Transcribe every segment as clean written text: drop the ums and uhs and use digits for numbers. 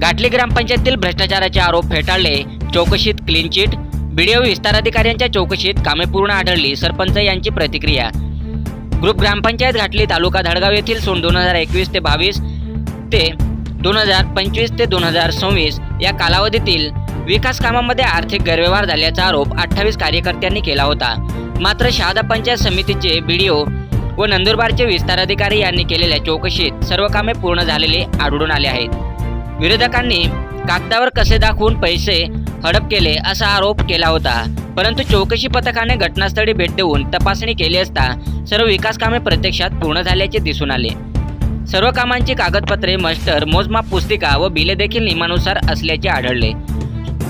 घाटली ग्रामपंचायतीतील भ्रष्टाचाराचे आरोप फेटाळले, चौकशीत क्लीन चिट। बीडीओ विस्तार अधिकाऱ्यांच्या चौकशीत कामे पूर्ण आढळली, सरपंच यांची प्रतिक्रिया। ग्रुप ग्रामपंचायत घाटली तालुका धडगाव येथील सन 2021 ते 22 ते 2025 ते 2026 या कालावधीतील विकास कामांमध्ये आर्थिक गैरव्यवहार झाल्याचा आरोप 28 कार्यकर्त्यांनी केला होता। मात्र शहादा पंचायत समितीचे बीडीओ व नंदुरबारचे विस्तार अधिकारी यांनी केलेल्या चौकशीत सर्व कामे पूर्ण झालेले आढळून आले आहेत। विरोधकांनी कागदावर कसे दाखवून पैसे हडप केले असा आरोप केला होता, परंतु चौकशी पथकाने घटनास्थळी भेट देऊन तपासणी केली असता सर्व विकास कामे प्रत्यक्षात पूर्ण झाल्याचे दिसून आले। सर्व कामांची कागदपत्रे, मास्टर, मोजमाप पुस्तिका व बिले देखील नियमानुसार असल्याचे आढळले।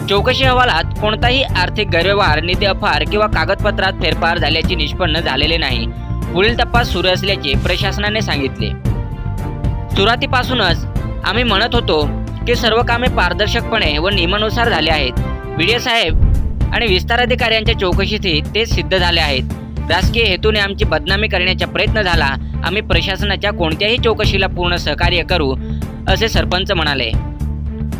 चौकशी अहवालात कोणताही आर्थिक गैरव्यवहार, निधी अपहार किंवा कागदपत्रात फेरफार झाल्याचे निष्पन्न झालेले नाही। पुढील तपास सुरू असल्याचे प्रशासनाने सांगितले। सुरुवातीपासूनच आम्ही म्हणत होतो की सर्व कामे पारदर्शकपणे व नियमानुसार झाले आहेत। बीडीओ साहेब आणि विस्तार अधिकाऱ्यांच्या चौकशीतही ते सिद्ध झाले आहेत। राजकीय हेतूने आमची बदनामी करण्याचा प्रयत्न झाला। आम्ही प्रशासनाच्या कोणत्याही चौकशीला पूर्ण सहकार्य करू, असे सरपंच म्हणाले।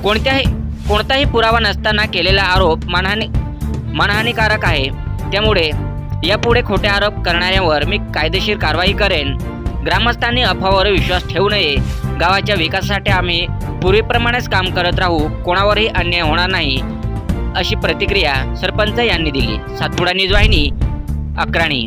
कोणताही पुरावा नसताना केलेला आरोप मानहानीकारक आहे, त्यामुळे यापुढे खोटे आरोप करणाऱ्यांवर मी कायदेशीर कारवाई करेन। ग्रामस्थांनी अफवावर विश्वास ठेवू नये। गावाच्या विकासासाठी आम्ही पूर्वीप्रमाणेच काम करत राहू, कोणावरही अन्याय होणार नाही, अशी प्रतिक्रिया सरपंच यांनी दिली। सातपुडा न्यूज वाहिनी, अक्राणी।